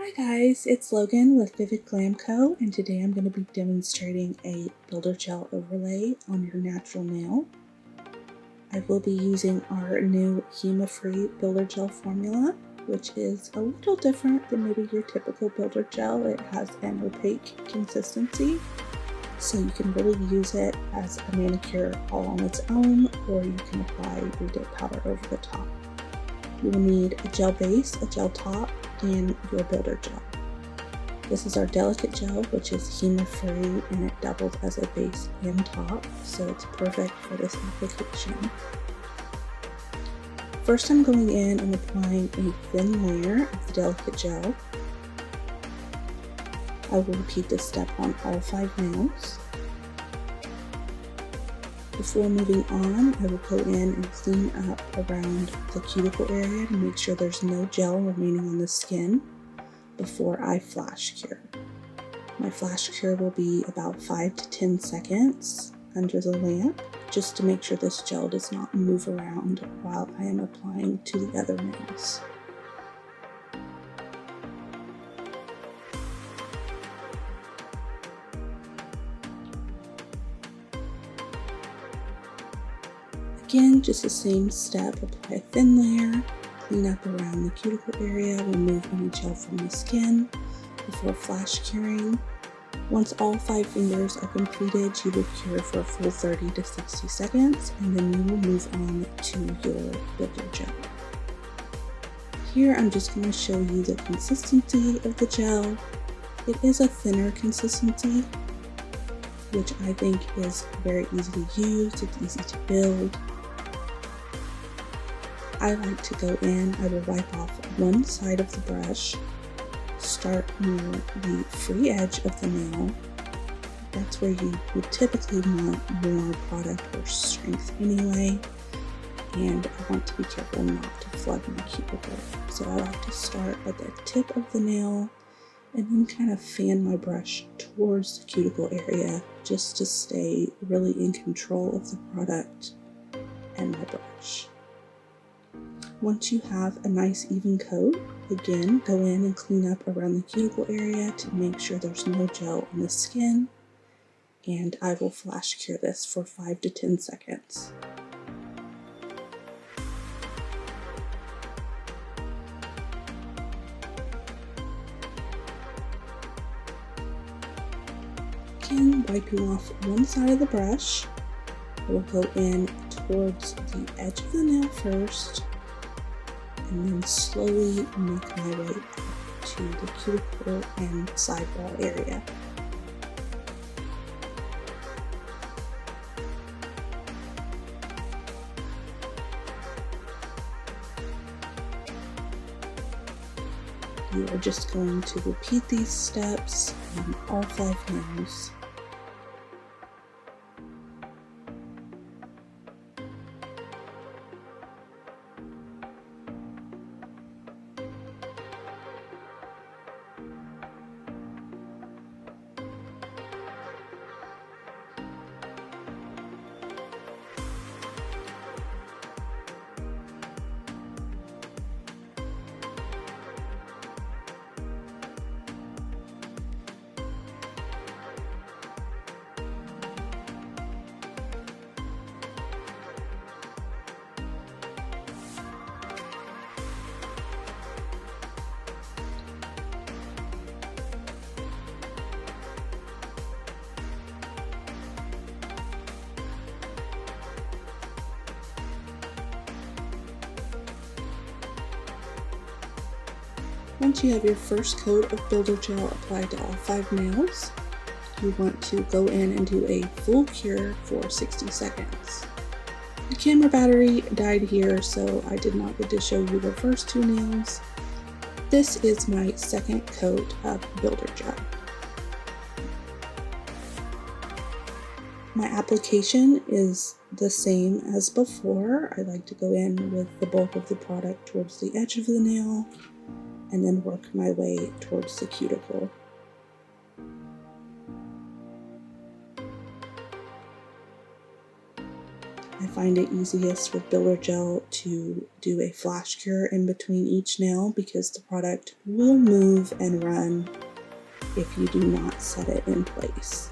Hi guys, it's Logan with Vivid Glam Co. and today I'm going to be demonstrating a builder gel overlay on your natural nail. I will be using our new HEMA-free builder gel formula, which is a little different than maybe your typical builder gel. It has an opaque consistency, so you can really use it as a manicure all on its own, or you can apply your dip powder over the top. You will need a gel base, a gel top, and your builder gel. This is our delicate gel, which is HEMA free, and it doubles as a base and top, so it's perfect for this application. First, I'm going in and applying a thin layer of the delicate gel. I will repeat this step on all 5 nails. Before moving on, I will go in and clean up around the cuticle area to make sure there's no gel remaining on the skin before I flash cure. My flash cure will be about 5 to 10 seconds under the lamp, just to make sure this gel does not move around while I am applying to the other nails. Again, just the same step, apply a thin layer, clean up around the cuticle area, remove any gel from the skin before flash curing. Once all 5 fingers are completed, you will cure for a full 30 to 60 seconds, and then you will move on to your builder gel. Here I'm just going to show you the consistency of the gel. It is a thinner consistency, which I think is very easy to use, it's easy to build. I like to go in, I will wipe off one side of the brush, start near the free edge of the nail. That's where you would typically want more product or strength anyway, and I want to be careful not to flood my cuticle. So I like to start at the tip of the nail and then kind of fan my brush towards the cuticle area just to stay really in control of the product and my brush. Once you have a nice even coat, again, go in and clean up around the cuticle area to make sure there's no gel on the skin, and I will flash cure this for 5 to 10 seconds. Again, wiping off one side of the brush, I will go in towards the edge of the nail first, and then slowly make my way up to the cuticle and sidewall area. You are just going to repeat these steps on all 5 nails. Once you have your first coat of builder gel applied to all 5 nails, you want to go in and do a full cure for 60 seconds. The camera battery died here, so I did not get to show you the first 2 nails. This is my second coat of builder gel. My application is the same as before. I like to go in with the bulk of the product towards the edge of the nail, and then work my way towards the cuticle. I find it easiest with builder gel to do a flash cure in between each nail because the product will move and run if you do not set it in place.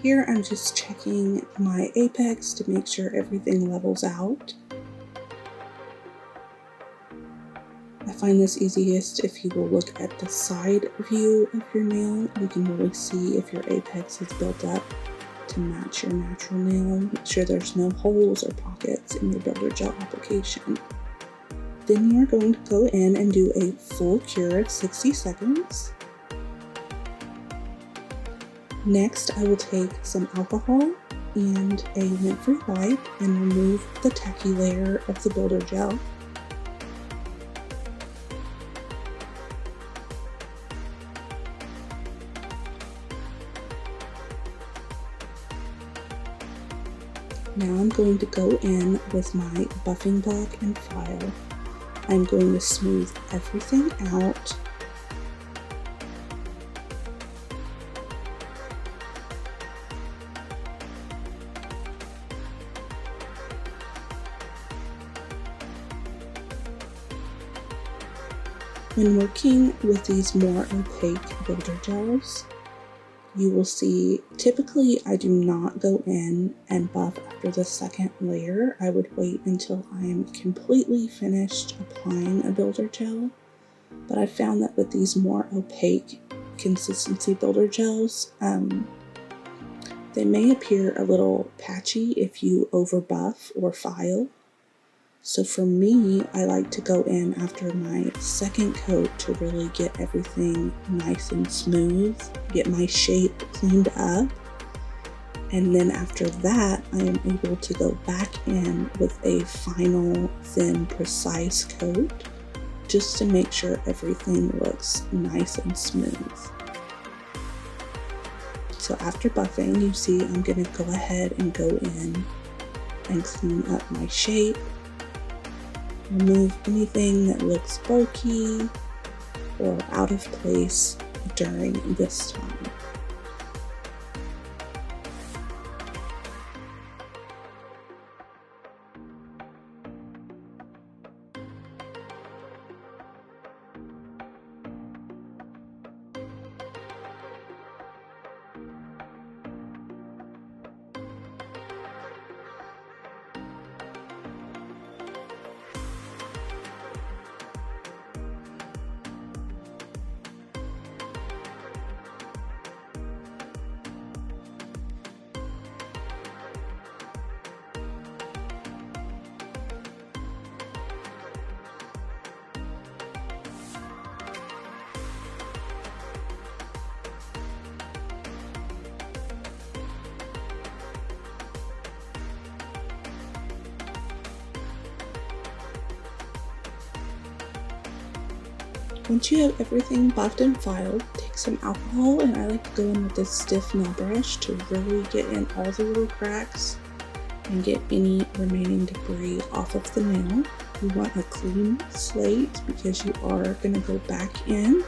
Here I'm just checking my apex to make sure everything levels out. I find this easiest if you will look at the side view of your nail. You can really see if your apex is built up to match your natural nail. Make sure there's no holes or pockets in your builder gel application. Then you're going to go in and do a full cure of 60 seconds. Next, I will take some alcohol and a lint-free wipe and remove the tacky layer of the builder gel. Now I'm going to go in with my buffing block and file. I'm going to smooth everything out. When working with these more opaque builder gels, you will see typically I do not go in and buff after the second layer. I would wait until I'm completely finished applying a builder gel. But I found that with these more opaque consistency builder gels, they may appear a little patchy if you over buff or file. So for me, I like to go in after my second coat to really get everything nice and smooth, get my shape cleaned up. And then after that, I am able to go back in with a final, thin, precise coat just to make sure everything looks nice and smooth. So after buffing, you see I'm going to go ahead and go in and clean up my shape. Remove anything that looks bulky or out of place during this time. Once you have everything buffed and filed, take some alcohol, and I like to go in with this stiff nail brush to really get in all the little cracks and get any remaining debris off of the nail. You want a clean slate because you are going to go back in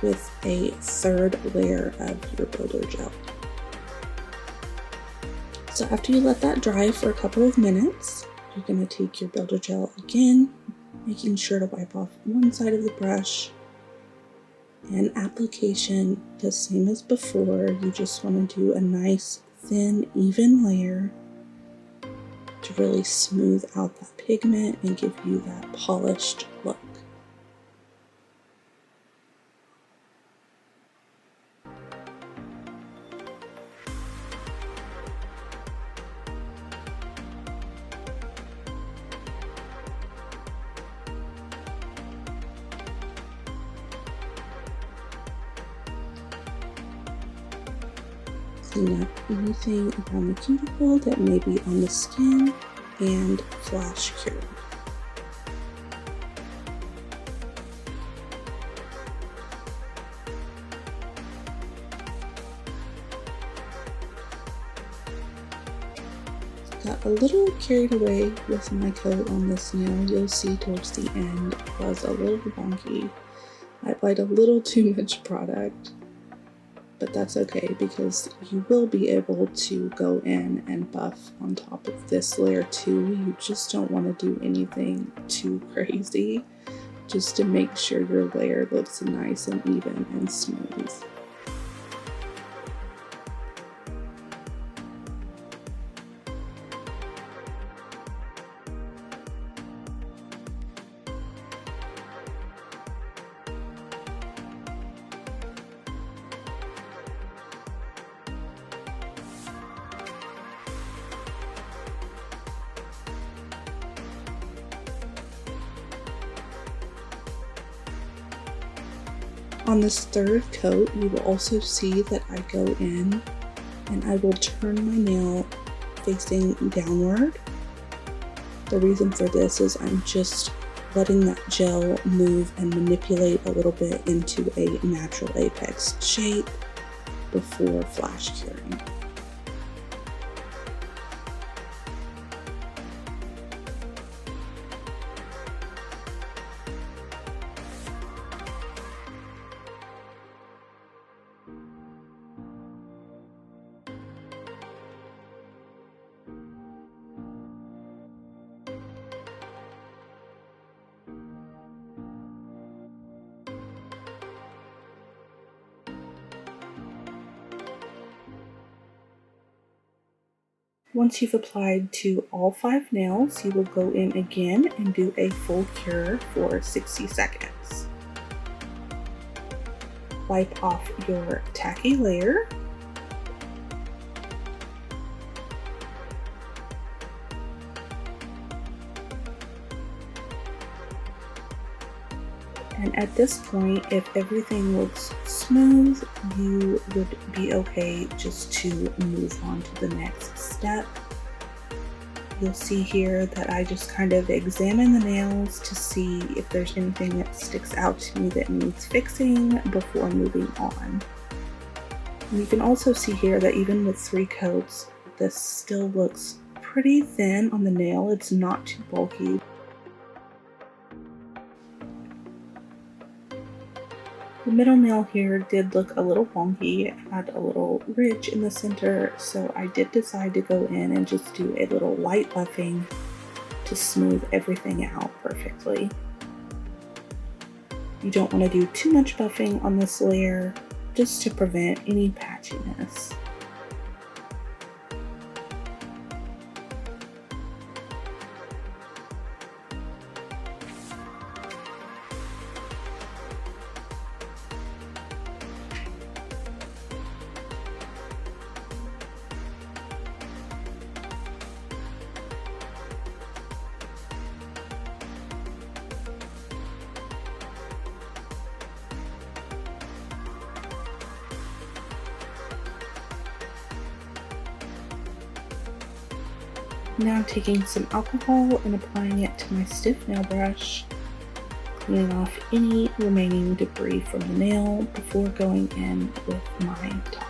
with a third layer of your builder gel. So after you let that dry for a couple of minutes, you're going to take your builder gel again, making sure to wipe off one side of the brush. And application, the same as before, you just want to do a nice, thin, even layer to really smooth out that pigment and give you that polished look. clean up anything around the cuticle that may be on the skin, and flash cure. Got a little carried away with my coat on this nail. You'll see towards the end it was a little wonky. I applied a little too much product, but that's okay because you will be able to go in and buff on top of this layer too. You just don't want to do anything too crazy, just to make sure your layer looks nice and even and smooth. On this third coat, you will also see that I go in and I will turn my nail facing downward. The reason for this is I'm just letting that gel move and manipulate a little bit into a natural apex shape before flash curing. Once you've applied to all 5 nails, you will go in again and do a full cure for 60 seconds. Wipe off your tacky layer. And at this point, if everything looks smooth, you would be okay just to move on to the next step. You'll see here that I just kind of examine the nails to see if there's anything that sticks out to me that needs fixing before moving on. And you can also see here that even with 3 coats, this still looks pretty thin on the nail. It's not too bulky. The middle nail here did look a little wonky. It had a little ridge in the center, so I did decide to go in and just do a little light buffing to smooth everything out perfectly. You don't want to do too much buffing on this layer, just to prevent any patchiness. Now taking some alcohol and applying it to my stiff nail brush, cleaning off any remaining debris from the nail before going in with my top coat.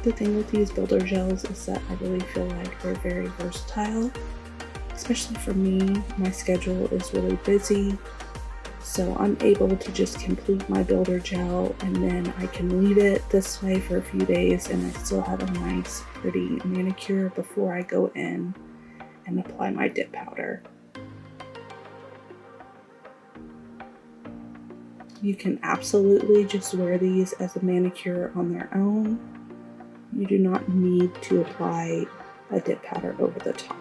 The thing with these builder gels is that I really feel like they're very versatile, especially for me. My schedule is really busy, So I'm able to just complete my builder gel, and then I can leave it this way for a few days and I still have a nice pretty manicure before I go in and apply my dip powder. You can absolutely just wear these as a manicure on their own. You do not need to apply a dip powder over the top.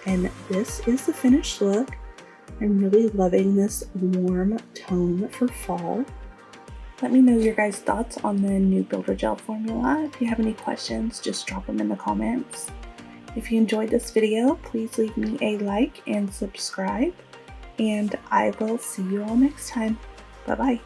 And this is the finished look. I'm really loving this warm tone for fall. Let me know your guys' thoughts on the new builder gel formula. If you have any questions, just drop them in the comments. If you enjoyed this video, please leave me a like and subscribe. And I will see you all next time. Bye-bye.